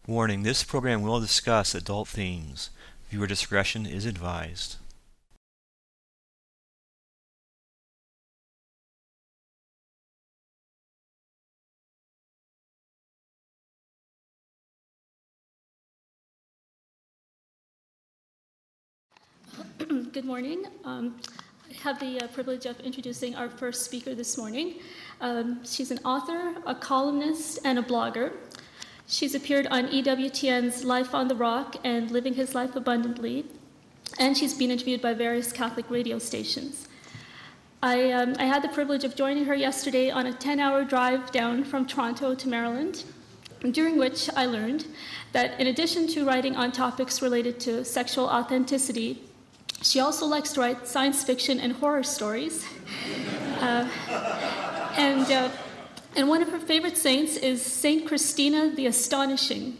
Warning, this program will discuss adult themes. Viewer discretion is advised. Good morning. I have the privilege of introducing our first speaker this morning. She's an author, a columnist, and a blogger. She's appeared on EWTN's Life on the Rock and Living His Life Abundantly, and she's been interviewed by various Catholic radio stations. I had the privilege of joining her yesterday on a 10-hour drive down from Toronto to Maryland, during which I learned that in addition to writing on topics related to sexual authenticity, she also likes to write science fiction and horror stories. And one of her favorite saints is Saint Christina the Astonishing.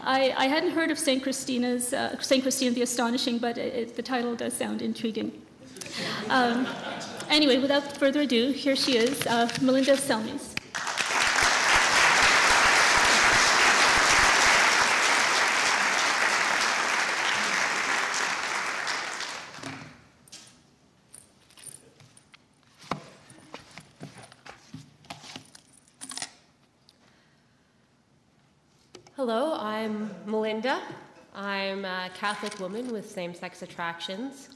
I hadn't heard of Saint Christina the Astonishing, but the title does sound intriguing. Anyway, without further ado, here she is, Melinda Selmys. Hello, I'm Melinda. I'm a Catholic woman with same-sex attractions.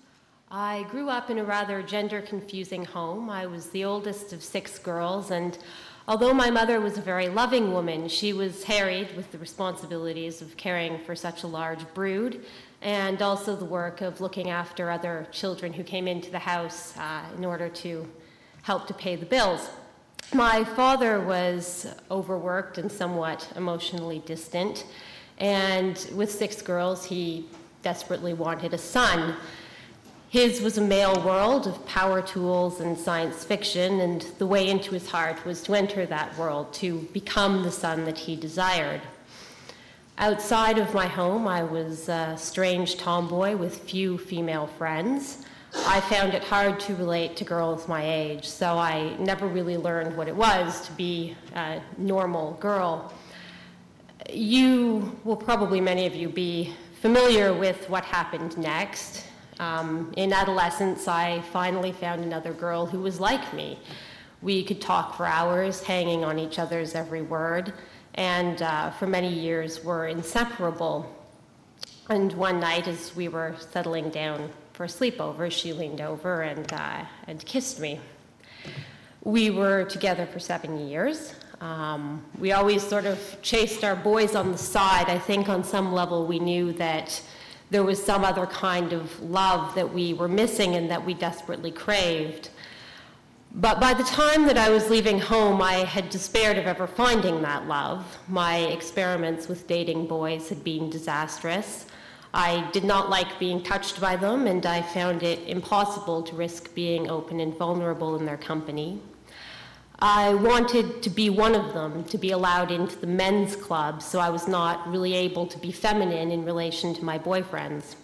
I grew up in a rather gender-confusing home. I was the oldest of 6 girls, and although my mother was a very loving woman, she was harried with the responsibilities of caring for such a large brood, and also the work of looking after other children who came into the house in order to help to pay the bills. My father was overworked and somewhat emotionally distant, and with 6 girls, he desperately wanted a son. His was a male world of power tools and science fiction, and the way into his heart was to enter that world, to become the son that he desired. Outside of my home, I was a strange tomboy with few female friends. I found it hard to relate to girls my age, so I never really learned what it was to be a normal girl. You will probably, many of you, be familiar with what happened next. In adolescence, I finally found another girl who was like me. We could talk for hours, hanging on each other's every word, and for many years were inseparable. And one night, as we were settling down for a sleepover, she leaned over and kissed me. We were together for 7 years. We always sort of chased our boys on the side. I think on some level we knew that there was some other kind of love that we were missing and that we desperately craved. But by the time that I was leaving home, I had despaired of ever finding that love. My experiments with dating boys had been disastrous. I did not like being touched by them, and I found it impossible to risk being open and vulnerable in their company. I wanted to be one of them, to be allowed into the men's club, so I was not really able to be feminine in relation to my boyfriends.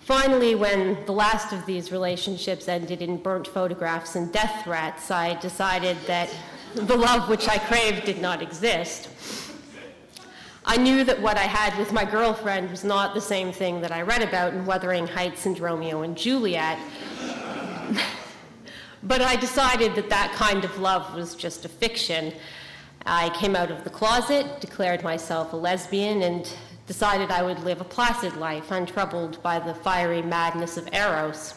Finally, when the last of these relationships ended in burnt photographs and death threats, I decided that the love which I craved did not exist. I knew that what I had with my girlfriend was not the same thing that I read about in Wuthering Heights and Romeo and Juliet. But I decided that that kind of love was just a fiction. I came out of the closet, declared myself a lesbian, and decided I would live a placid life, untroubled by the fiery madness of Eros.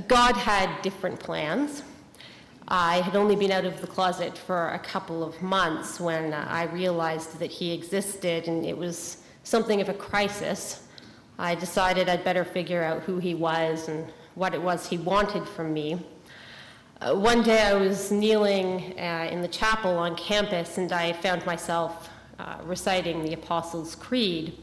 God had different plans. I had only been out of the closet for a couple of months when I realized that he existed, and it was something of a crisis. I decided I'd better figure out who he was and what it was he wanted from me. One day I was kneeling in the chapel on campus, and I found myself reciting the Apostles' Creed.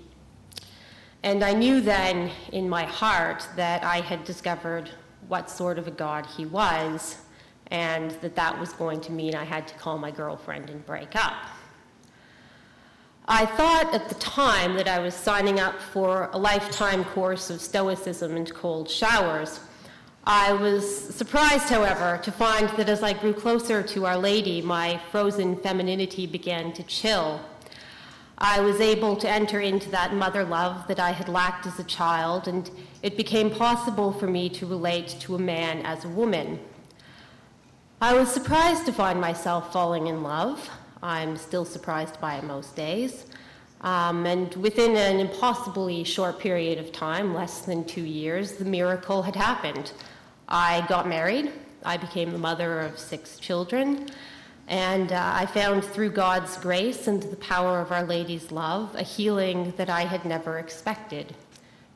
And I knew then in my heart that I had discovered what sort of a God he was, and that was going to mean I had to call my girlfriend and break up. I thought at the time that I was signing up for a lifetime course of stoicism and cold showers. I was surprised, however, to find that as I grew closer to Our Lady, my frozen femininity began to chill. I was able to enter into that mother love that I had lacked as a child, and it became possible for me to relate to a man as a woman. I was surprised to find myself falling in love. I'm still surprised by it most days. And within an impossibly short period of time, less than 2 years, the miracle had happened. I got married. I became the mother of 6 children. And I found through God's grace and the power of Our Lady's love a healing that I had never expected.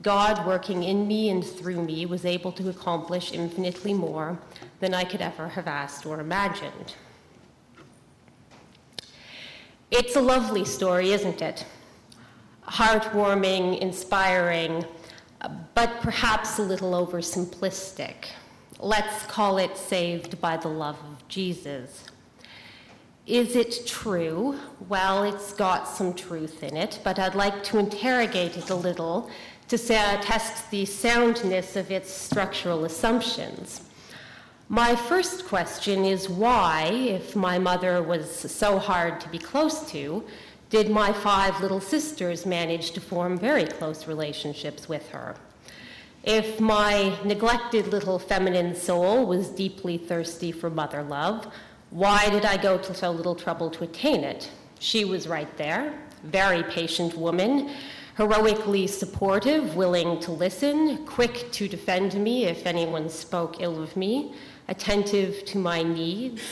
God, working in me and through me, was able to accomplish infinitely more than I could ever have asked or imagined. It's a lovely story, isn't it? Heartwarming, inspiring, but perhaps a little oversimplistic. Let's call it Saved by the Love of Jesus. Is it true? Well, it's got some truth in it, but I'd like to interrogate it a little to test the soundness of its structural assumptions. My first question is why, if my mother was so hard to be close to, did my 5 little sisters manage to form very close relationships with her? If my neglected little feminine soul was deeply thirsty for mother love, why did I go to so little trouble to attain it? She was right there, very patient woman, heroically supportive, willing to listen, quick to defend me if anyone spoke ill of me, attentive to my needs,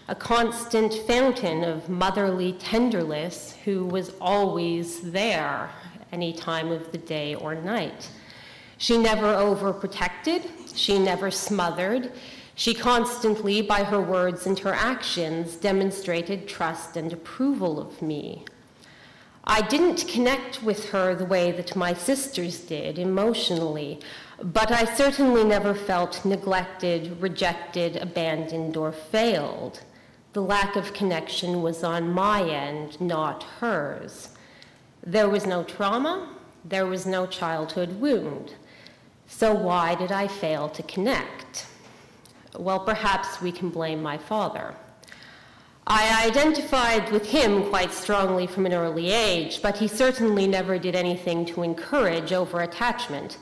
a constant fountain of motherly tenderness who was always there any time of the day or night. She never overprotected, she never smothered. She constantly, by her words and her actions, demonstrated trust and approval of me. I didn't connect with her the way that my sisters did emotionally, but I certainly never felt neglected, rejected, abandoned, or failed. The lack of connection was on my end, not hers. There was no trauma, there was no childhood wound. So why did I fail to connect? Well, perhaps we can blame my father. I identified with him quite strongly from an early age, but he certainly never did anything to encourage over-attachment.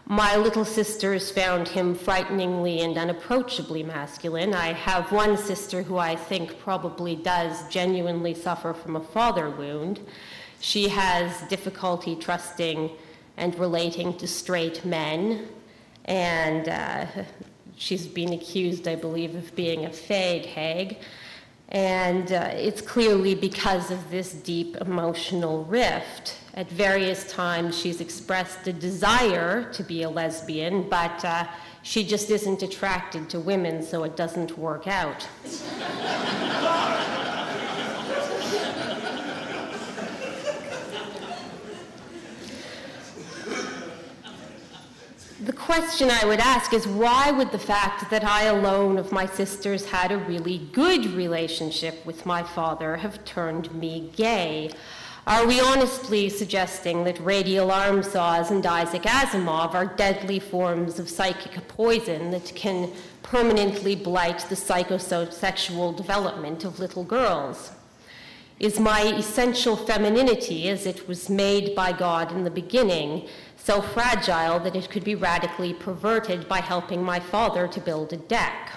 My little sisters found him frighteningly and unapproachably masculine. I have one sister who I think probably does genuinely suffer from a father wound. She has difficulty trusting and relating to straight men, and she's been accused, I believe, of being a fag hag. And it's clearly because of this deep emotional rift. At various times, she's expressed a desire to be a lesbian, but she just isn't attracted to women, so it doesn't work out. The question I would ask is, why would the fact that I alone of my sisters had a really good relationship with my father have turned me gay? Are we honestly suggesting that radial arm saws and Isaac Asimov are deadly forms of psychic poison that can permanently blight the psychosexual development of little girls? Is my essential femininity, as it was made by God in the beginning, so fragile that it could be radically perverted by helping my father to build a deck?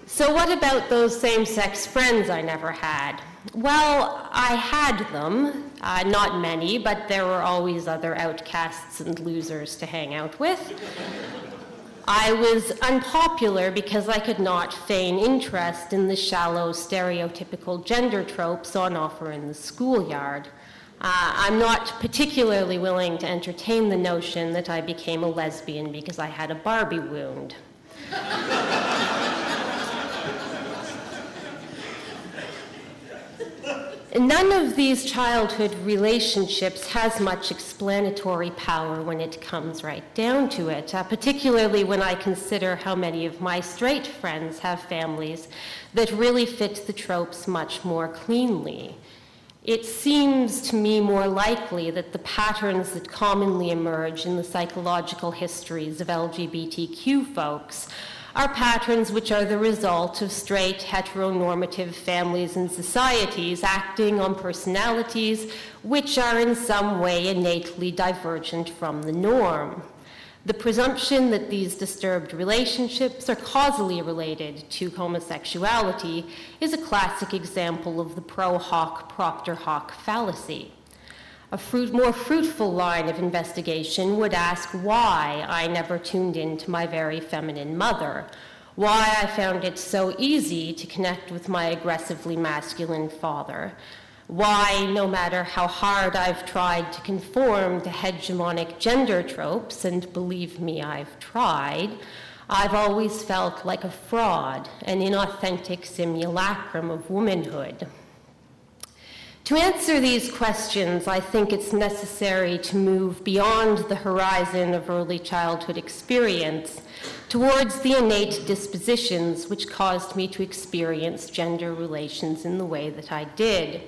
So what about those same-sex friends I never had? Well, I had them, not many, but there were always other outcasts and losers to hang out with. I was unpopular because I could not feign interest in the shallow, stereotypical gender tropes on offer in the schoolyard. I'm not particularly willing to entertain the notion that I became a lesbian because I had a Barbie wound. None of these childhood relationships has much explanatory power when it comes right down to it, particularly when I consider how many of my straight friends have families that really fit the tropes much more cleanly. It seems to me more likely that the patterns that commonly emerge in the psychological histories of LGBTQ folks are patterns which are the result of straight heteronormative families and societies acting on personalities which are in some way innately divergent from the norm. The presumption that these disturbed relationships are causally related to homosexuality is a classic example of the pro hoc propter hoc fallacy. A more fruitful line of investigation would ask why I never tuned in to my very feminine mother, why I found it so easy to connect with my aggressively masculine father, why, no matter how hard I've tried to conform to hegemonic gender tropes, and believe me, I've tried, I've always felt like a fraud, an inauthentic simulacrum of womanhood. To answer these questions, I think it's necessary to move beyond the horizon of early childhood experience towards the innate dispositions which caused me to experience gender relations in the way that I did.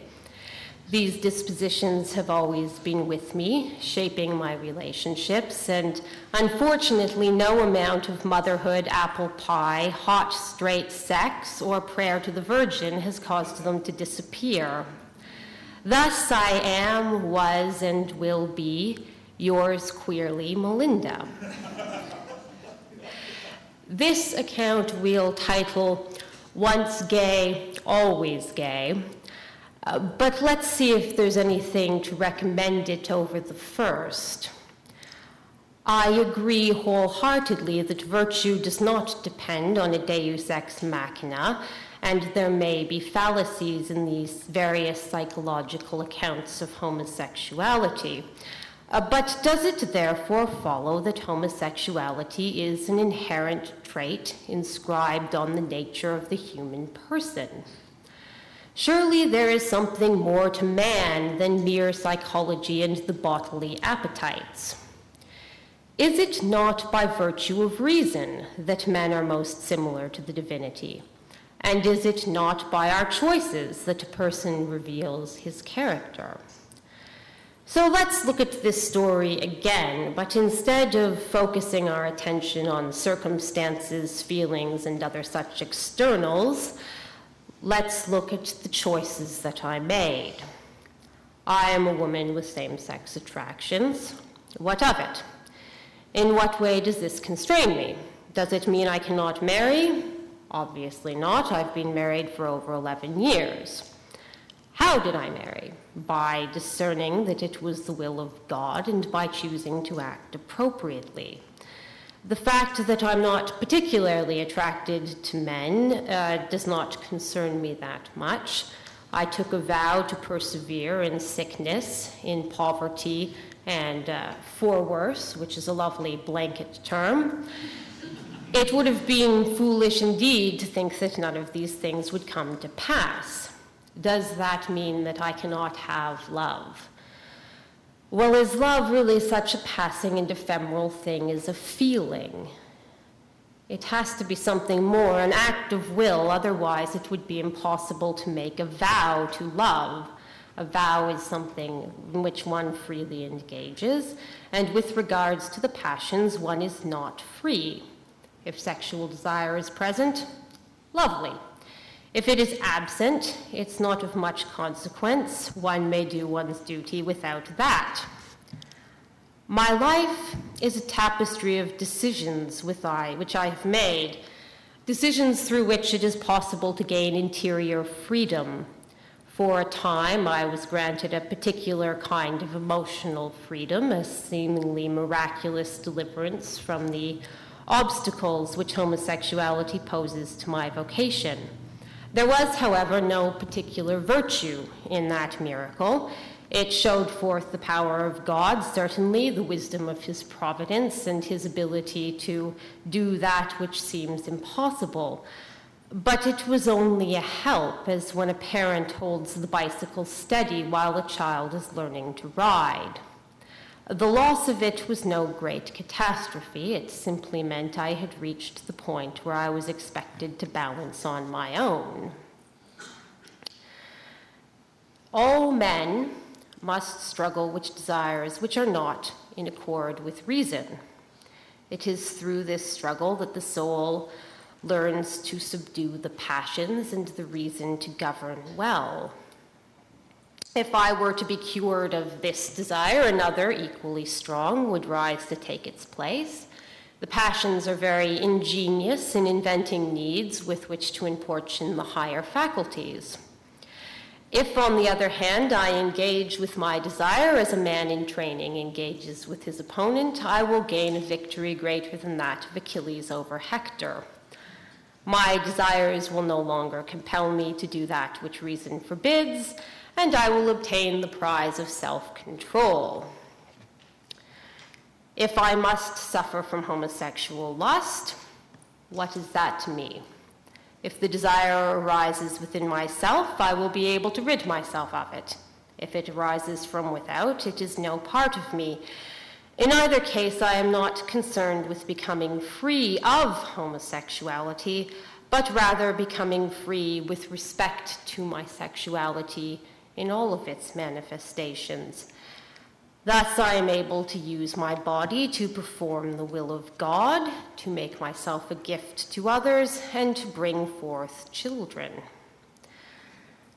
These dispositions have always been with me, shaping my relationships, and unfortunately, no amount of motherhood, apple pie, hot straight sex, or prayer to the Virgin has caused them to disappear. Thus, I am, was, and will be yours queerly, Melinda. This account we'll title Once Gay, Always Gay. But let's see if there's anything to recommend it over the first. I agree wholeheartedly that virtue does not depend on a deus ex machina, and there may be fallacies in these various psychological accounts of homosexuality. But does it therefore follow that homosexuality is an inherent trait inscribed on the nature of the human person? Surely there is something more to man than mere psychology and the bodily appetites. Is it not by virtue of reason that men are most similar to the divinity? And is it not by our choices that a person reveals his character? So let's look at this story again, but instead of focusing our attention on circumstances, feelings, and other such externals, let's look at the choices that I made. I am a woman with same-sex attractions. What of it? In what way does this constrain me? Does it mean I cannot marry? Obviously not. I've been married for over 11 years. How did I marry? By discerning that it was the will of God and by choosing to act appropriately. The fact that I'm not particularly attracted to men does not concern me that much. I took a vow to persevere in sickness, in poverty, and for worse, which is a lovely blanket term. It would have been foolish indeed to think that none of these things would come to pass. Does that mean that I cannot have love? Well, is love really such a passing and ephemeral thing as a feeling? It has to be something more, an act of will, otherwise it would be impossible to make a vow to love. A vow is something in which one freely engages, and with regards to the passions, one is not free. If sexual desire is present, lovely. If it is absent, it's not of much consequence. One may do one's duty without that. My life is a tapestry of decisions which I have made, decisions through which it is possible to gain interior freedom. For a time, I was granted a particular kind of emotional freedom, a seemingly miraculous deliverance from the obstacles which homosexuality poses to my vocation. There was, however, no particular virtue in that miracle. It showed forth the power of God, certainly, the wisdom of his providence, and his ability to do that which seems impossible. But it was only a help, as when a parent holds the bicycle steady while a child is learning to ride. The loss of it was no great catastrophe. It simply meant I had reached the point where I was expected to balance on my own. All men must struggle with desires which are not in accord with reason. It is through this struggle that the soul learns to subdue the passions and the reason to govern well. If I were to be cured of this desire, another, equally strong, would rise to take its place. The passions are very ingenious in inventing needs with which to importune the higher faculties. If, on the other hand, I engage with my desire as a man in training engages with his opponent, I will gain a victory greater than that of Achilles over Hector. My desires will no longer compel me to do that which reason forbids, and I will obtain the prize of self-control. If I must suffer from homosexual lust, what is that to me? If the desire arises within myself, I will be able to rid myself of it. If it arises from without, it is no part of me. In either case, I am not concerned with becoming free of homosexuality, but rather becoming free with respect to my sexuality in all of its manifestations. Thus, I am able to use my body to perform the will of God, to make myself a gift to others, and to bring forth children.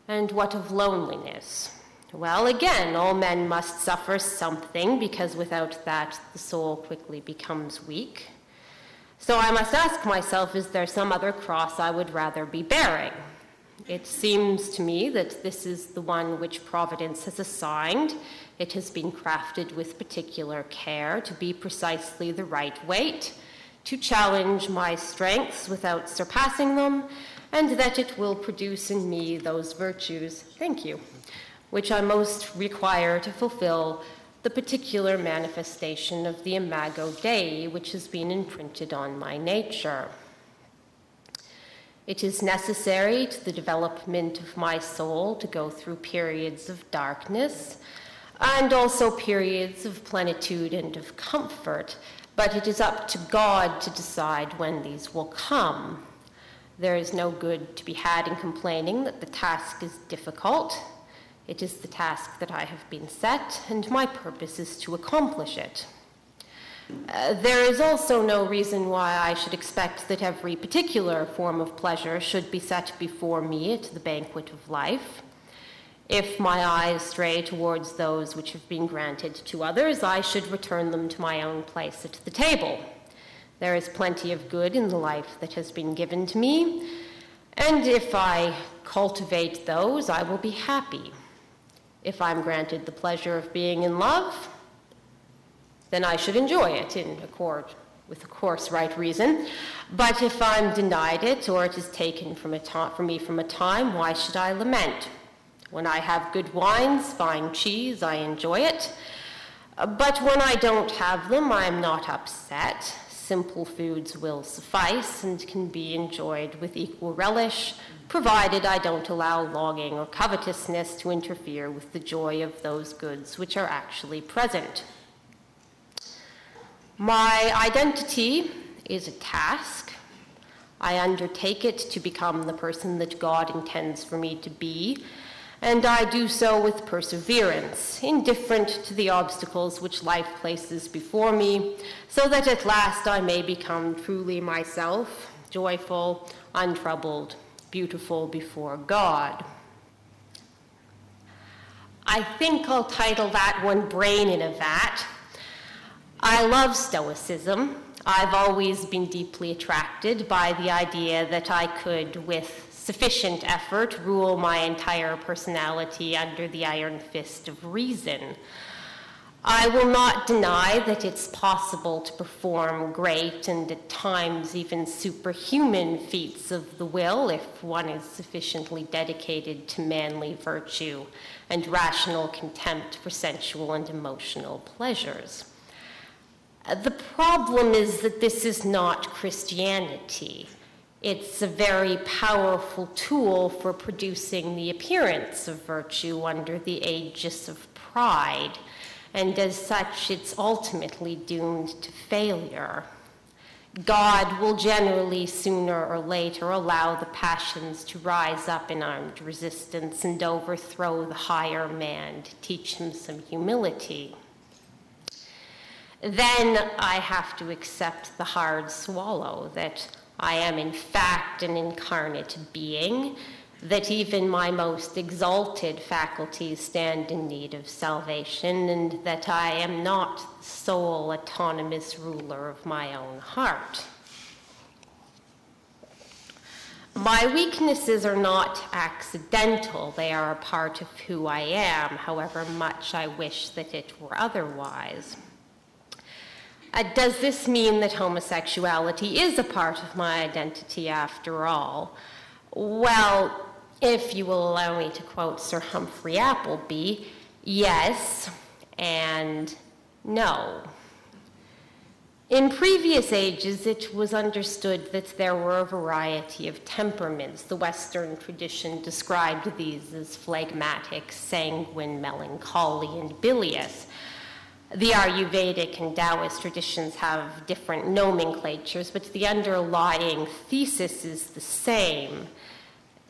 And what of loneliness? Well, again, all men must suffer something, because without that, the soul quickly becomes weak. So I must ask myself, is there some other cross I would rather be bearing? It seems to me that this is the one which Providence has assigned. It has been crafted with particular care to be precisely the right weight, to challenge my strengths without surpassing them, and that it will produce in me those virtues, thank you, which I most require to fulfill the particular manifestation of the Imago Dei, which has been imprinted on my nature. It is necessary to the development of my soul to go through periods of darkness and also periods of plenitude and of comfort, but it is up to God to decide when these will come. There is no good to be had in complaining that the task is difficult. It is the task that I have been set, and my purpose is to accomplish it. There is also no reason why I should expect that every particular form of pleasure should be set before me at the banquet of life. If my eyes stray towards those which have been granted to others, I should return them to my own place at the table. There is plenty of good in the life that has been given to me, and if I cultivate those, I will be happy. If I'm granted the pleasure of being in love, then I should enjoy it in accord with, of course, right reason. But if I'm denied it, or it is taken from me from a time, why should I lament? When I have good wines, fine cheese, I enjoy it. But when I don't have them, I'm not upset. Simple foods will suffice and can be enjoyed with equal relish, provided I don't allow longing or covetousness to interfere with the joy of those goods which are actually present. My identity is a task. I undertake it to become the person that God intends for me to be, and I do so with perseverance, indifferent to the obstacles which life places before me, so that at last I may become truly myself, joyful, untroubled, beautiful before God. I think I'll title that one Brain in a Vat. I love Stoicism. I've always been deeply attracted by the idea that I could, with sufficient effort, rule my entire personality under the iron fist of reason. I will not deny that it's possible to perform great and at times even superhuman feats of the will if one is sufficiently dedicated to manly virtue and rational contempt for sensual and emotional pleasures. The problem is that this is not Christianity. It's a very powerful tool for producing the appearance of virtue under the aegis of pride, and as such, it's ultimately doomed to failure. God will generally, sooner or later, allow the passions to rise up in armed resistance and overthrow the higher man to teach him some humility. Then I have to accept the hard swallow that I am in fact an incarnate being, that even my most exalted faculties stand in need of salvation, and that I am not the sole autonomous ruler of my own heart. My weaknesses are not accidental. They are a part of who I am, however much I wish that it were otherwise. Does this mean that homosexuality is a part of my identity after all? Well, if you will allow me to quote Sir Humphrey Appleby, yes and no. In previous ages, it was understood that there were a variety of temperaments. The Western tradition described these as phlegmatic, sanguine, melancholy, and bilious. The Ayurvedic and Taoist traditions have different nomenclatures, but the underlying thesis is the same.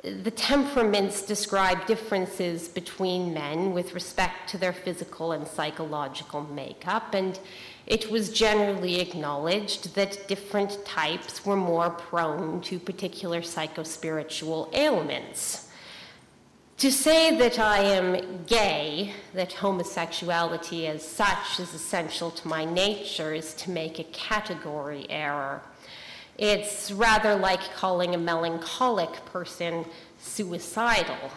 The temperaments describe differences between men with respect to their physical and psychological makeup, and it was generally acknowledged that different types were more prone to particular psychospiritual ailments. To say that I am gay, that homosexuality as such is essential to my nature, is to make a category error. It's rather like calling a melancholic person suicidal.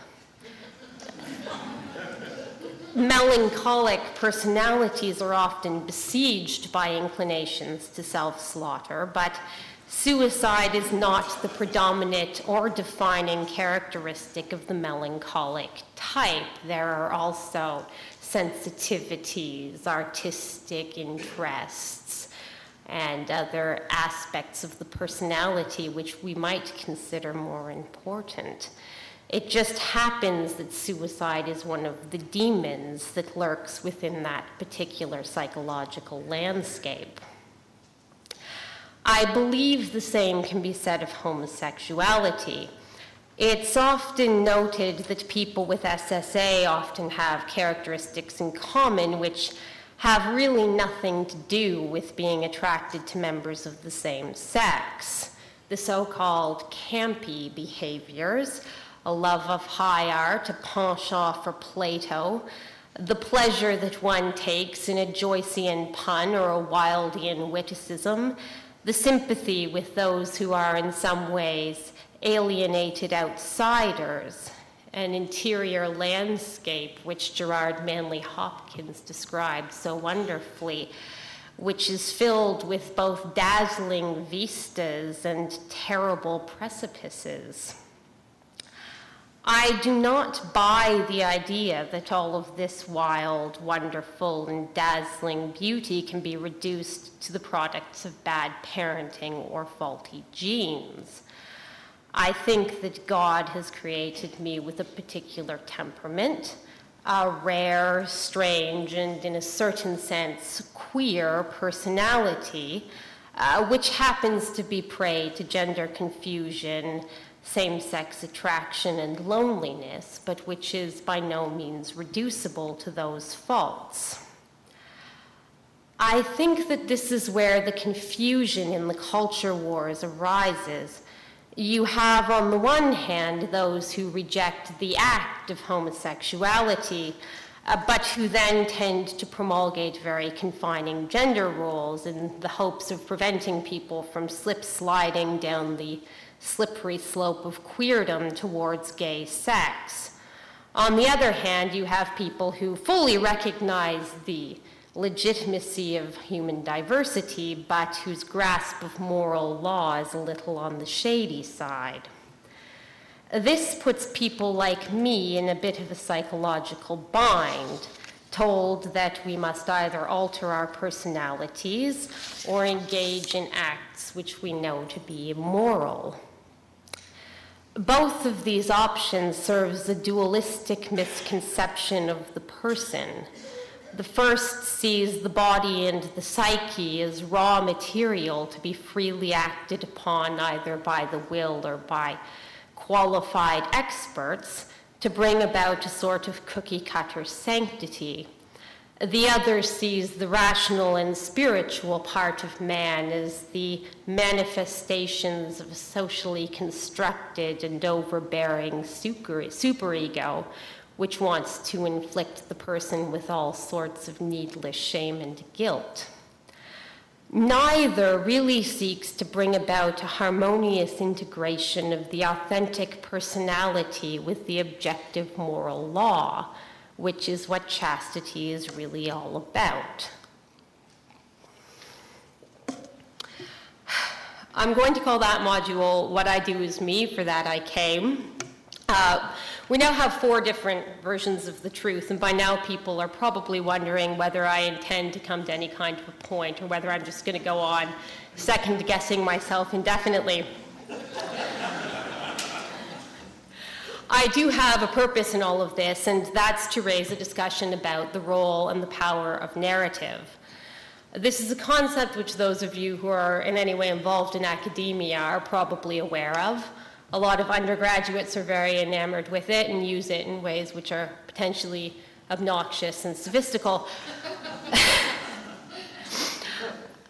Melancholic personalities are often besieged by inclinations to self-slaughter, but suicide is not the predominant or defining characteristic of the melancholic type. There are also sensitivities, artistic interests, and other aspects of the personality which we might consider more important. It just happens that suicide is one of the demons that lurks within that particular psychological landscape. I believe the same can be said of homosexuality. It's often noted that people with SSA often have characteristics in common which have really nothing to do with being attracted to members of the same sex. The so-called campy behaviors, a love of high art, a penchant for Plato, the pleasure that one takes in a Joycean pun or a Wildean witticism, the sympathy with those who are in some ways alienated outsiders, an interior landscape which Gerard Manley Hopkins described so wonderfully, which is filled with both dazzling vistas and terrible precipices. I do not buy the idea that all of this wild, wonderful, and dazzling beauty can be reduced to the products of bad parenting or faulty genes. I think that God has created me with a particular temperament, a rare, strange, and in a certain sense, queer personality, which happens to be prey to gender confusion, same-sex attraction, and loneliness, but which is by no means reducible to those faults. I think that this is where the confusion in the culture wars arises. You have, on the one hand, those who reject the act of homosexuality, but who then tend to promulgate very confining gender roles in the hopes of preventing people from slip-sliding down the slippery slope of queerdom towards gay sex. On the other hand, you have people who fully recognize the legitimacy of human diversity, but whose grasp of moral law is a little on the shady side. This puts people like me in a bit of a psychological bind, told that we must either alter our personalities or engage in acts which we know to be immoral. Both of these options serves a dualistic misconception of the person. The first sees the body and the psyche as raw material to be freely acted upon either by the will or by qualified experts to bring about a sort of cookie-cutter sanctity. The other sees the rational and spiritual part of man as the manifestations of a socially constructed and overbearing superego, which wants to inflict the person with all sorts of needless shame and guilt. Neither really seeks to bring about a harmonious integration of the authentic personality with the objective moral law, which is what chastity is really all about. I'm going to call that module "What I Do Is Me, For That I Came." We now have 4 different versions of the truth, and by now people are probably wondering whether I intend to come to any kind of a point or whether I'm just going to go on second-guessing myself indefinitely. I do have a purpose in all of this, and that's to raise a discussion about the role and the power of narrative. This is a concept which those of you who are in any way involved in academia are probably aware of. A lot of undergraduates are very enamored with it and use it in ways which are potentially obnoxious and sophistical.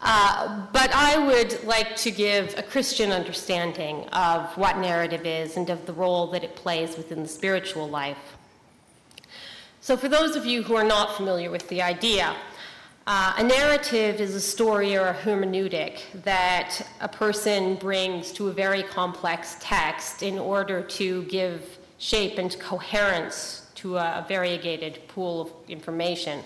But I would like to give a Christian understanding of what narrative is and of the role that it plays within the spiritual life. So for those of you who are not familiar with the idea, a narrative is a story or a hermeneutic that a person brings to a very complex text in order to give shape and coherence to a variegated pool of information.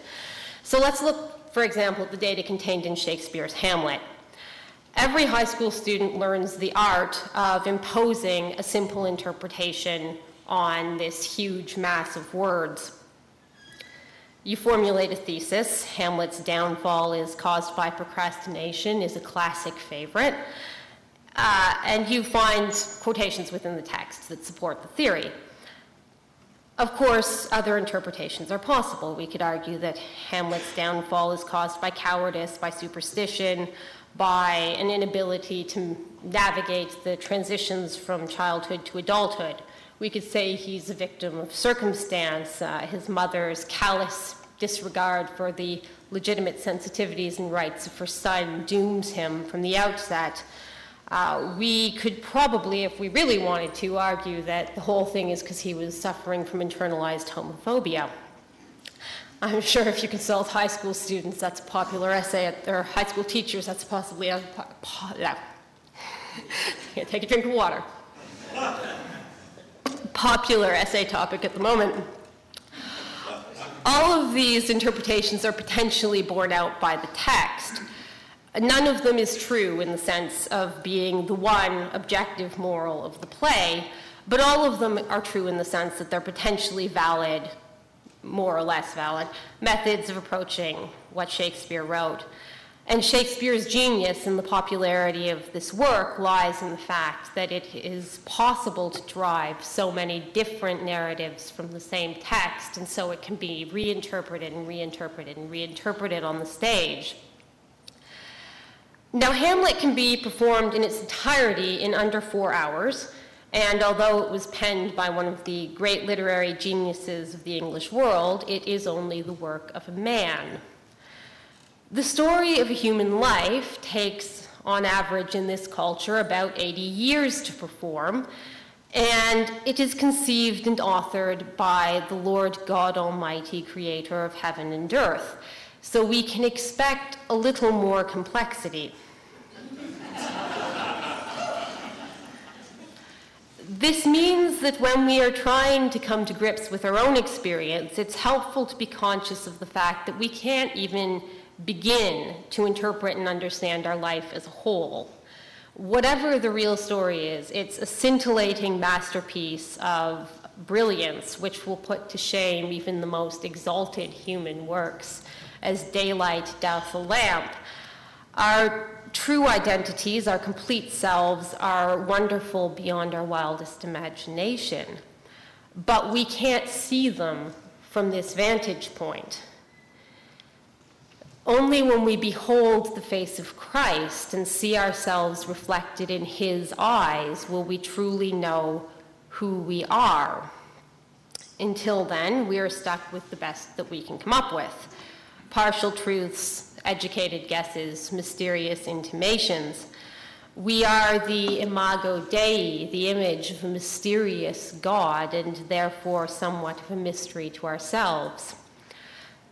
So let's look, for example, at the data contained in Shakespeare's Hamlet. Every high school student learns the art of imposing a simple interpretation on this huge mass of words. You formulate a thesis. Hamlet's downfall is caused by procrastination is a classic favorite. And you find quotations within the text that support the theory. Of course, other interpretations are possible. We could argue that Hamlet's downfall is caused by cowardice, by superstition, by an inability to navigate the transitions from childhood to adulthood. We could say he's a victim of circumstance. His mother's callous disregard for the legitimate sensitivities and rights of her son dooms him from the outset. We could probably, if we really wanted to, argue that the whole thing is because he was suffering from internalized homophobia. I'm sure if you consult high school students, that's a popular essay, or high school teachers, that's possibly a... Take a drink of water. Popular essay topic at the moment. All of these interpretations are potentially borne out by the text. None of them is true in the sense of being the one objective moral of the play, but all of them are true in the sense that they're potentially valid, more or less valid, methods of approaching what Shakespeare wrote. And Shakespeare's genius and the popularity of this work lies in the fact that it is possible to derive so many different narratives from the same text, and so it can be reinterpreted and reinterpreted and reinterpreted on the stage. Now, Hamlet can be performed in its entirety in under 4 hours, and although it was penned by one of the great literary geniuses of the English world, it is only the work of a man. The story of a human life takes, on average in this culture, about 80 years to perform, and it is conceived and authored by the Lord God Almighty, creator of heaven and earth. So we can expect a little more complexity. This means that when we are trying to come to grips with our own experience, it's helpful to be conscious of the fact that we can't even begin to interpret and understand our life as a whole. Whatever the real story is, it's a scintillating masterpiece of brilliance which will put to shame even the most exalted human works, as daylight doth a lamp. Our true identities, our complete selves, are wonderful beyond our wildest imagination, but we can't see them from this vantage point. Only when we behold the face of Christ and see ourselves reflected in his eyes will we truly know who we are. Until then, we are stuck with the best that we can come up with. partial truths, educated guesses, mysterious intimations. We are the imago Dei, the image of a mysterious God, and therefore somewhat of a mystery to ourselves.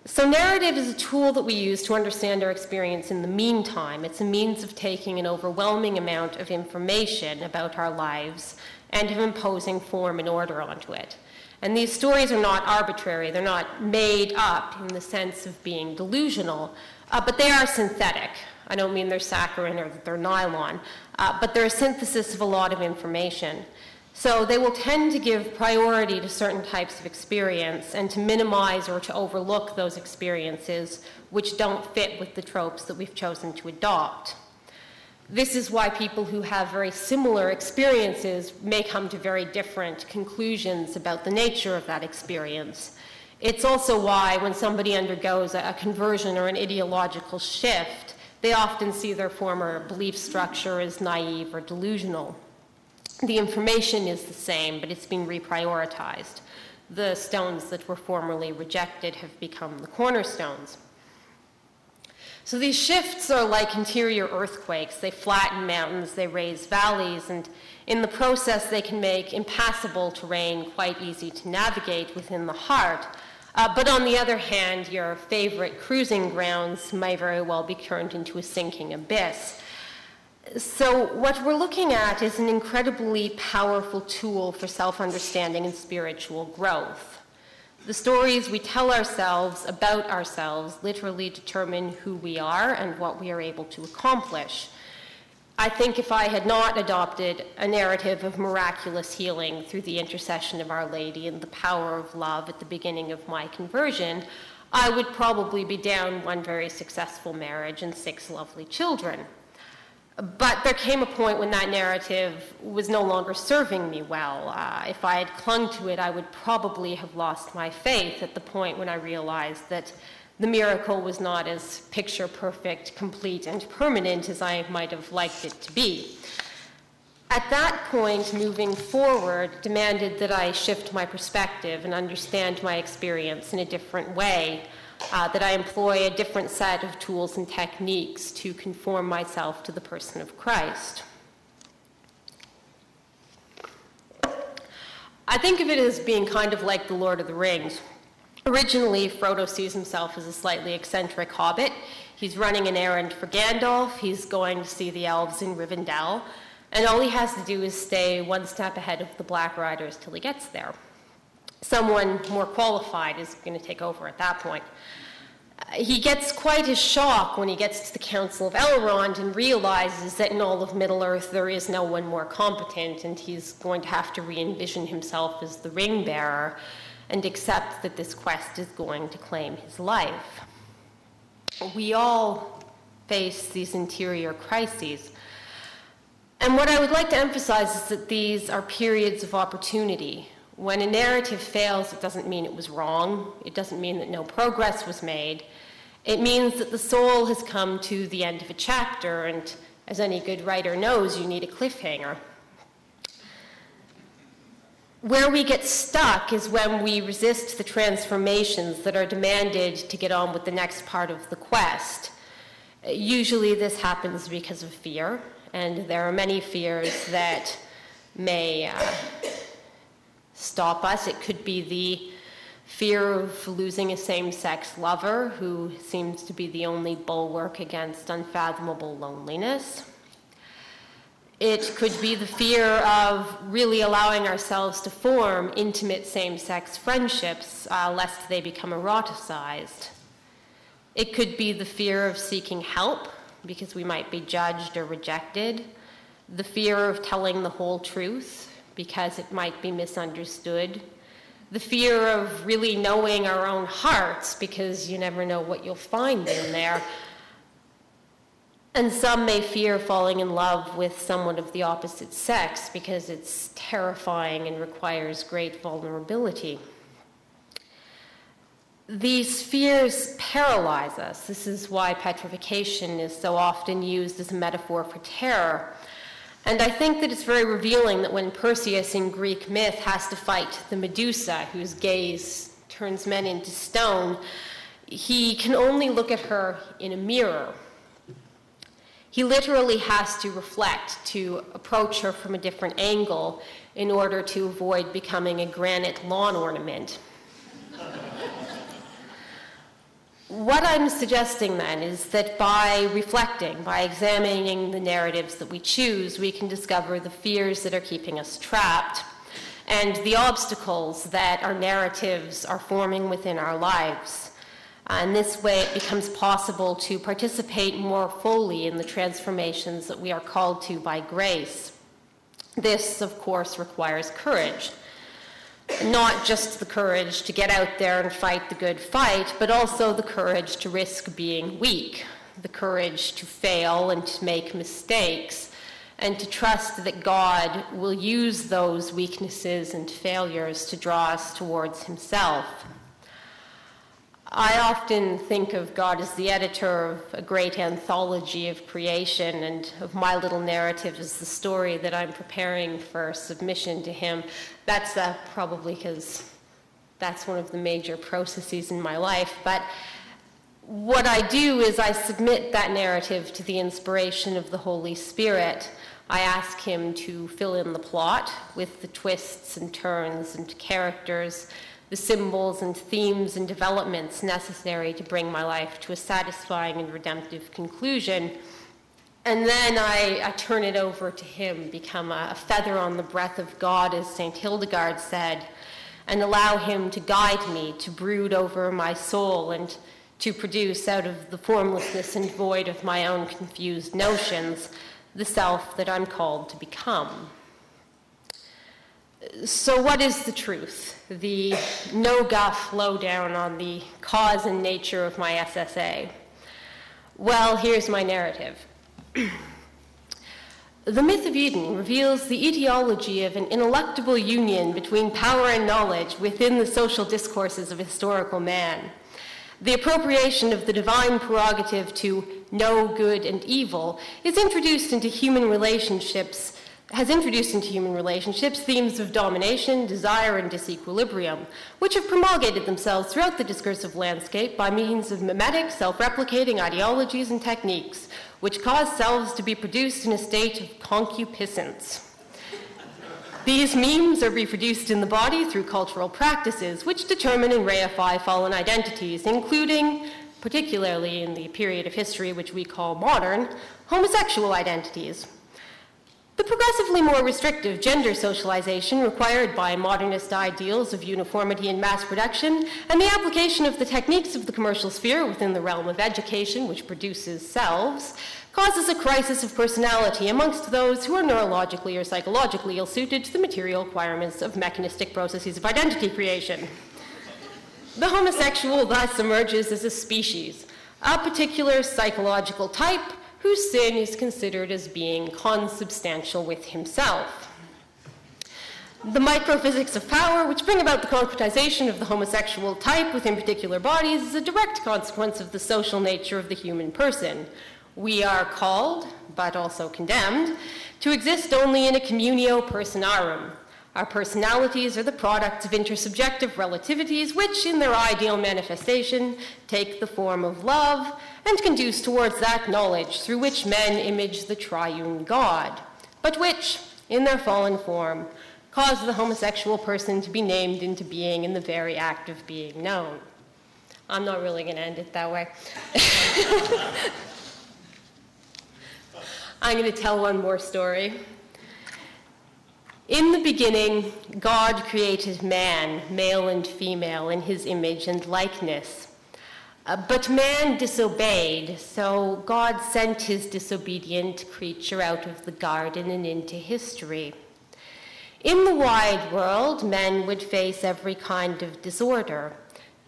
So narrative is a tool that we use to understand our experience in the meantime. It's a means of taking an overwhelming amount of information about our lives and of imposing form and order onto it. And these stories are not arbitrary. They're not made up in the sense of being delusional, but they are synthetic. I don't mean they're saccharine or that they're nylon, but they're a synthesis of a lot of information. So they will tend to give priority to certain types of experience and to minimize or to overlook those experiences which don't fit with the tropes that we've chosen to adopt. This is why people who have very similar experiences may come to very different conclusions about the nature of that experience. It's also why when somebody undergoes a conversion or an ideological shift, they often see their former belief structure as naive or delusional. The information is the same, but it's been reprioritized. The stones that were formerly rejected have become the cornerstones. So these shifts are like interior earthquakes. They flatten mountains, they raise valleys, and in the process they can make impassable terrain quite easy to navigate within the heart. But on the other hand, your favorite cruising grounds may very well be turned into a sinking abyss. So what we're looking at is an incredibly powerful tool for self-understanding and spiritual growth. The stories we tell ourselves about ourselves literally determine who we are and what we are able to accomplish. I think if I had not adopted a narrative of miraculous healing through the intercession of Our Lady and the power of love at the beginning of my conversion, I would probably be down one very successful marriage and 6 lovely children. But there came a point when that narrative was no longer serving me well. If I had clung to it, I would probably have lost my faith at the point when I realized that the miracle was not as picture-perfect, complete, and permanent as I might have liked it to be. At that point, moving forward demanded that I shift my perspective and understand my experience in a different way, that I employ a different set of tools and techniques to conform myself to the person of Christ. I think of it as being kind of like the Lord of the Rings. Originally, Frodo sees himself as a slightly eccentric hobbit. He's running an errand for Gandalf, he's going to see the elves in Rivendell, and all he has to do is stay one step ahead of the Black Riders till he gets there. Someone more qualified is going to take over at that point. He gets quite a shock when he gets to the Council of Elrond and realizes that in all of Middle-earth there is no one more competent, and he's going to have to re-envision himself as the ring-bearer and accept that this quest is going to claim his life. We all face these interior crises. And what I would like to emphasize is that these are periods of opportunity. When a narrative fails, it doesn't mean it was wrong. It doesn't mean that no progress was made. It means that the soul has come to the end of a chapter, and as any good writer knows, you need a cliffhanger. Where we get stuck is when we resist the transformations that are demanded to get on with the next part of the quest. Usually this happens because of fear, and there are many fears that may stop us. It could be the fear of losing a same-sex lover who seems to be the only bulwark against unfathomable loneliness. It could be the fear of really allowing ourselves to form intimate same-sex friendships, lest they become eroticized. It could be the fear of seeking help, because we might be judged or rejected. The fear of telling the whole truth, because it might be misunderstood. The fear of really knowing our own hearts, because you never know what you'll find in there. And some may fear falling in love with someone of the opposite sex because it's terrifying and requires great vulnerability. These fears paralyze us. This is why petrification is so often used as a metaphor for terror. And I think that it's very revealing that when Perseus in Greek myth has to fight the Medusa, whose gaze turns men into stone, he can only look at her in a mirror. He literally has to reflect, to approach her from a different angle in order to avoid becoming a granite lawn ornament. What I'm suggesting then is that by reflecting, by examining the narratives that we choose, we can discover the fears that are keeping us trapped and the obstacles that our narratives are forming within our lives. And this way it becomes possible to participate more fully in the transformations that we are called to by grace. This, of course, requires courage. Not just the courage to get out there and fight the good fight, but also the courage to risk being weak, the courage to fail and to make mistakes, and to trust that God will use those weaknesses and failures to draw us towards himself. I often think of God as the editor of a great anthology of creation, and of my little narrative as the story that I'm preparing for submission to him. That's probably because that's one of the major processes in my life. But what I do is I submit that narrative to the inspiration of the Holy Spirit. I ask him to fill in the plot with the twists and turns and characters, the symbols and themes and developments necessary to bring my life to a satisfying and redemptive conclusion. And then I turn it over to him, become a feather on the breath of God, as St. Hildegard said, and allow him to guide me, to brood over my soul, and to produce out of the formlessness and void of my own confused notions the self that I'm called to become. So what is the truth? The no-guff lowdown on the cause and nature of my SSA. Well, here's my narrative. The myth of Eden reveals the etiology of an ineluctable union between power and knowledge within the social discourses of historical man. The appropriation of the divine prerogative to know good and evil has introduced into human relationships themes of domination, desire, and disequilibrium, which have promulgated themselves throughout the discursive landscape by means of mimetic, self-replicating ideologies and techniques, which cause selves to be produced in a state of concupiscence. These memes are reproduced in the body through cultural practices, which determine and reify fallen identities, including, particularly in the period of history which we call modern, homosexual identities. The progressively more restrictive gender socialization required by modernist ideals of uniformity and mass production, and the application of the techniques of the commercial sphere within the realm of education, which produces selves, causes a crisis of personality amongst those who are neurologically or psychologically ill-suited to the material requirements of mechanistic processes of identity creation. The homosexual thus emerges as a species, a particular psychological type, whose sin is considered as being consubstantial with himself. The microphysics of power, which bring about the concretization of the homosexual type within particular bodies, is a direct consequence of the social nature of the human person. We are called, but also condemned, to exist only in a communio personarum. Our personalities are the products of intersubjective relativities, which, in their ideal manifestation, take the form of love and conduce towards that knowledge through which men image the triune God, but which, in their fallen form, cause the homosexual person to be named into being in the very act of being known. I'm not really going to end it that way. I'm going to tell one more story. In the beginning, God created man, male and female, in his image and likeness. But man disobeyed, so God sent his disobedient creature out of the garden and into history. In the wide world, men would face every kind of disorder.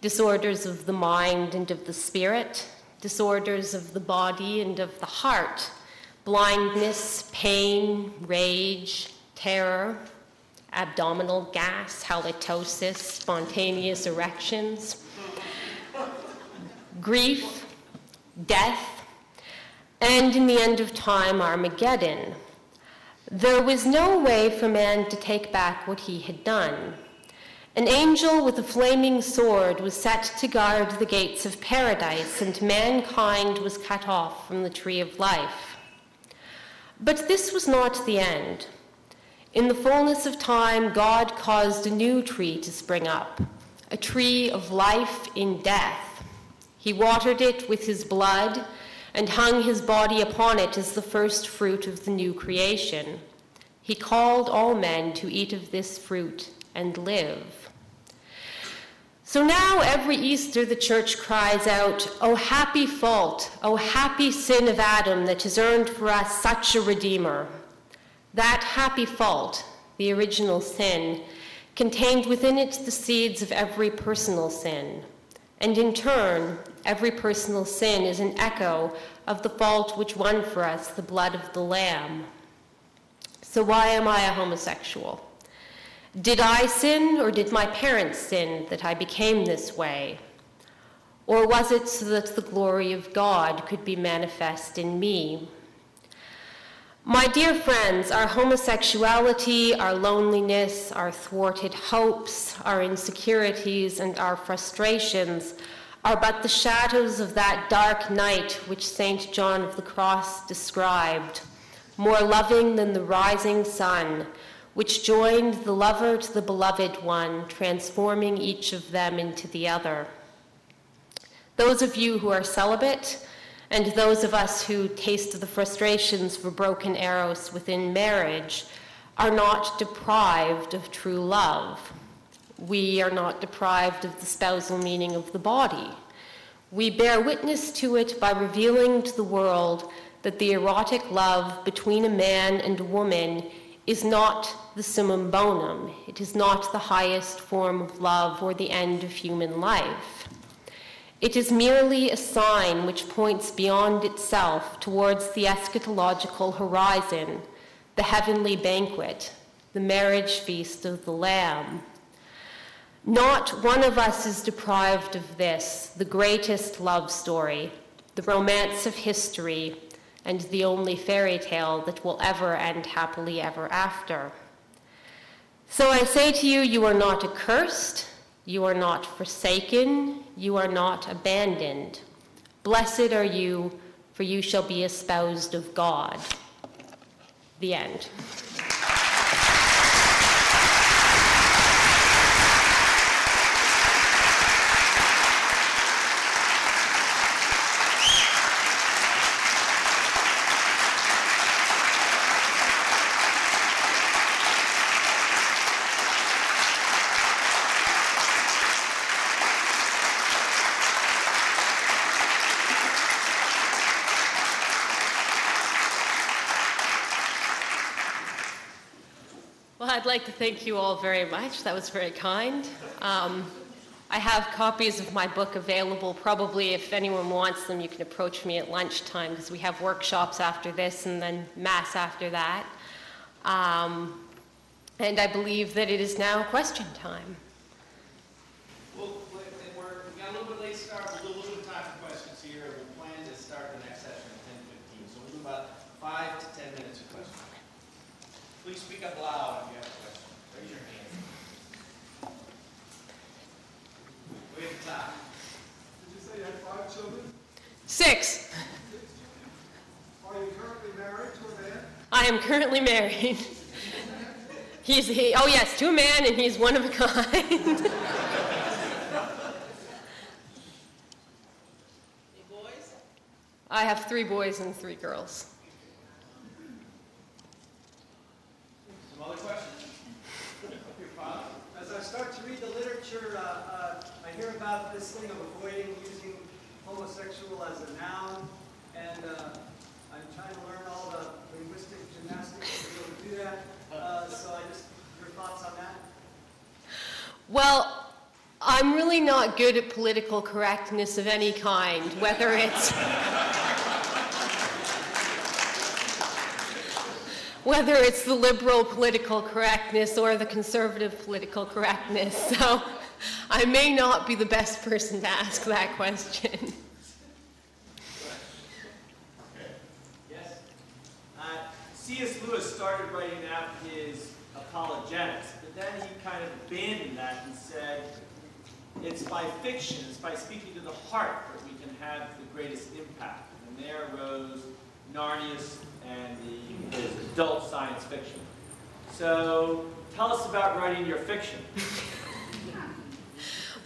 Disorders of the mind and of the spirit, disorders of the body and of the heart, blindness, pain, rage, terror, abdominal gas, halitosis, spontaneous erections, grief, death, and in the end of time, Armageddon. There was no way for man to take back what he had done. An angel with a flaming sword was set to guard the gates of paradise, and mankind was cut off from the tree of life. But this was not the end. In the fullness of time, God caused a new tree to spring up, a tree of life in death. He watered it with his blood and hung his body upon it as the first fruit of the new creation. He called all men to eat of this fruit and live. So now every Easter the church cries out, "O happy fault, O happy sin of Adam that has earned for us such a Redeemer." That happy fault, the original sin, contained within it the seeds of every personal sin. And in turn, every personal sin is an echo of the fault which won for us the blood of the Lamb. So why am I a homosexual? Did I sin, or did my parents sin that I became this way? Or was it so that the glory of God could be manifest in me? My dear friends, our homosexuality, our loneliness, our thwarted hopes, our insecurities, and our frustrations are but the shadows of that dark night which St. John of the Cross described, more loving than the rising sun, which joined the lover to the beloved one, transforming each of them into the other. Those of you who are celibate, and those of us who taste the frustrations for broken eros within marriage, are not deprived of true love. We are not deprived of the spousal meaning of the body. We bear witness to it by revealing to the world that the erotic love between a man and a woman is not the summum bonum. It is not the highest form of love or the end of human life. It is merely a sign which points beyond itself towards the eschatological horizon, the heavenly banquet, the marriage feast of the Lamb. Not one of us is deprived of this, the greatest love story, the romance of history, and the only fairy tale that will ever end happily ever after. So I say to you, you are not accursed, you are not forsaken, you are not abandoned. Blessed are you, for you shall be espoused of God. The end. I'd like to thank you all very much. That was very kind. I have copies of my book available. Probably if anyone wants them, you can approach me at lunchtime because we have workshops after this and then Mass after that. And I believe that it is now question time. Well, we got a little bit late start. We'll do a little bit of time for questions here. We plan to start the next session at 10:15. So we'll do about 5 to 10 minutes of questions. Please speak up loud if you have a question. Raise your hand. Way at the top. Did you say you had 5 children? 6. Are you currently married to a man? I am currently married. Oh yes, to a man, and he's one of a kind. Any boys? I have 3 boys and 3 girls. Some other questions? Your father? As I start to read the literature, I hear about this thing of avoiding using homosexual as a noun, and I'm trying to learn all the linguistic gymnastics to be able to do that. Your thoughts on that? Well, I'm really not good at political correctness of any kind, whether it's the liberal political correctness or the conservative political correctness. So I may not be the best person to ask that question. Yes? C.S. Lewis started writing out his apologetics. but then he kind of abandoned that and said, it's by fiction, it's by speaking to the heart that we can have the greatest impact. And there arose Narnius and his adult science fiction. So tell us about writing your fiction.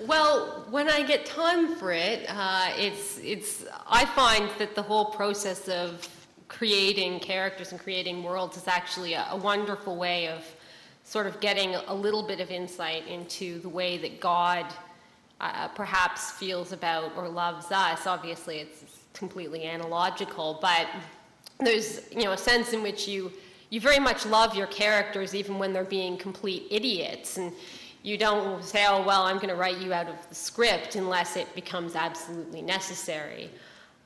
Well, when I get time for it, I find that the whole process of creating characters and creating worlds is actually a wonderful way of sort of getting a little bit of insight into the way that God perhaps feels about or loves us. Obviously, it's completely analogical, but there's a sense in which you very much love your characters even when they're being complete idiots, and you don't say, oh, well, I'm going to write you out of the script unless it becomes absolutely necessary.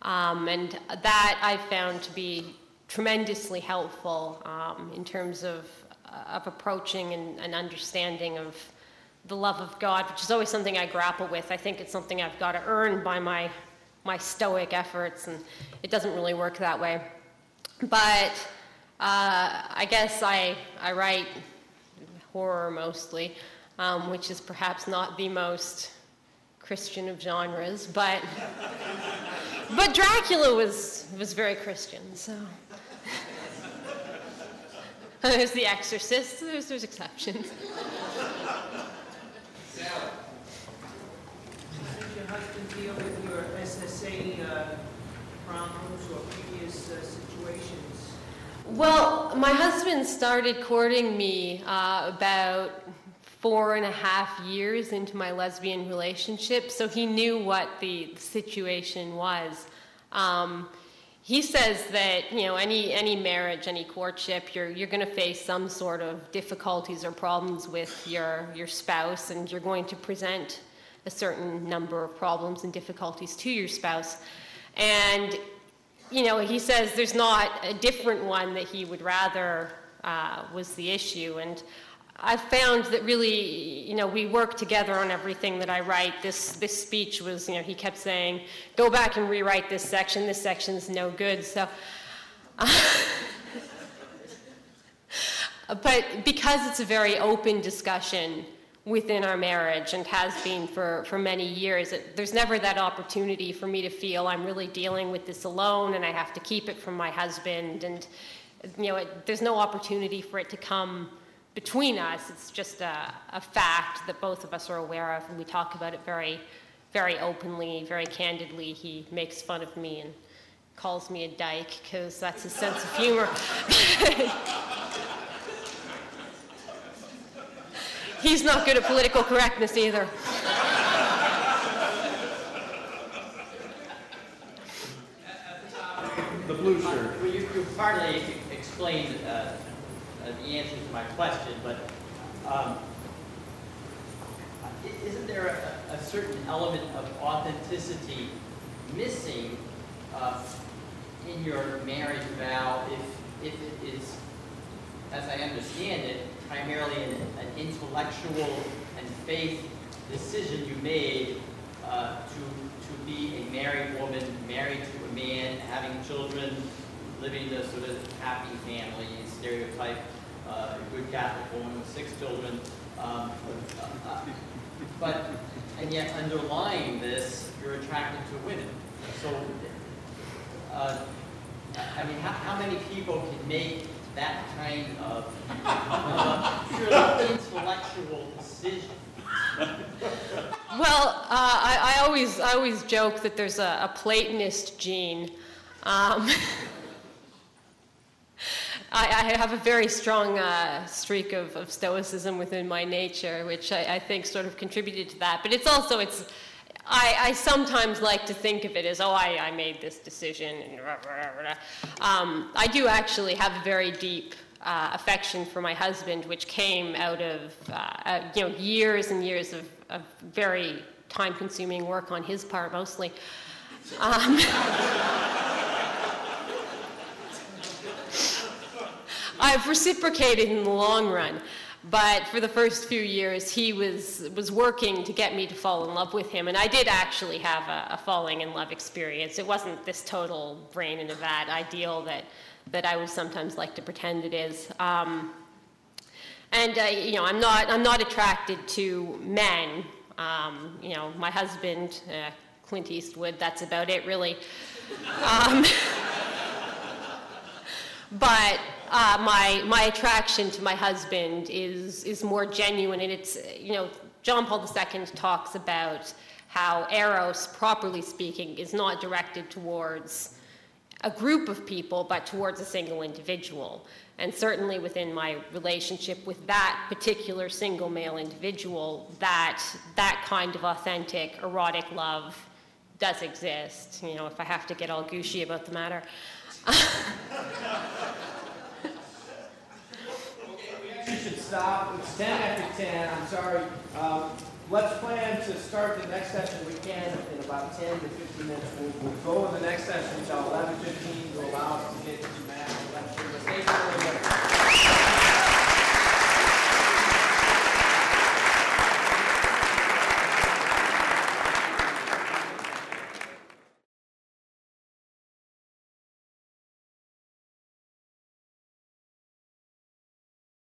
And that I've found to be tremendously helpful in terms of approaching and understanding of the love of God, which is always something I grapple with. I think it's something I've got to earn by my stoic efforts, and it doesn't really work that way. But I guess I write horror mostly, which is perhaps not the most Christian of genres, but Dracula was very Christian, so. There's The Exorcist, there's exceptions. Sally, how did your husband deal with your SSA problems or previous situations? Well, my husband started courting me about 4.5 years into my lesbian relationship, so he knew what the situation was. He says that any marriage, any courtship, you're going to face some sort of difficulties or problems with your spouse, and you're going to present a certain number of problems and difficulties to your spouse. And he says there's not a different one that he would rather was the issue. And I've found that really, we work together on everything that I write. This speech was, he kept saying, go back and rewrite this section's no good. So, but because it's a very open discussion within our marriage and has been for many years, there's never that opportunity for me to feel I'm really dealing with this alone and I have to keep it from my husband. And, there's no opportunity for it to come between us. It's just a fact that both of us are aware of, and we talk about it very, very openly, very candidly. He makes fun of me and calls me a dyke because that's his sense of humor. He's not good at political correctness either. The blue shirt. Well, you partly explained the answer to my question, but isn't there a certain element of authenticity missing in your marriage vow if it is, as I understand it, primarily an intellectual and faith decision you made to be a married woman, married to a man, having children, living a sort of happy family, stereotype, good Catholic woman with 6 children. And yet underlying this, you're attracted to women. So, how many people can make that kind of purely intellectual decision? Well, I always joke that there's a Platonist gene. I have a very strong streak of stoicism within my nature, which I think sort of contributed to that. But I sometimes like to think of it as, I made this decision. And I do actually have a very deep affection for my husband, which came out of years and years of very time-consuming work on his part, mostly. I've reciprocated in the long run, but for the first few years, he was working to get me to fall in love with him, and I did actually have a falling in love experience. It wasn't this total brain in a vat ideal that I would sometimes like to pretend it is. And I'm not attracted to men. My husband, Clint Eastwood, that's about it, really. But my attraction to my husband is more genuine, and it's, John Paul II talks about how eros, properly speaking, is not directed towards a group of people, but towards a single individual. And certainly within my relationship with that particular single male individual, that kind of authentic erotic love does exist, if I have to get all gushy about the matter. We actually should stop. It's 10 after 10. I'm sorry. Let's plan to start the next session we can in about 10 to 15 minutes. We'll go in the next session until 11:15 to allow us to get to Matt lecture. But thank you very much.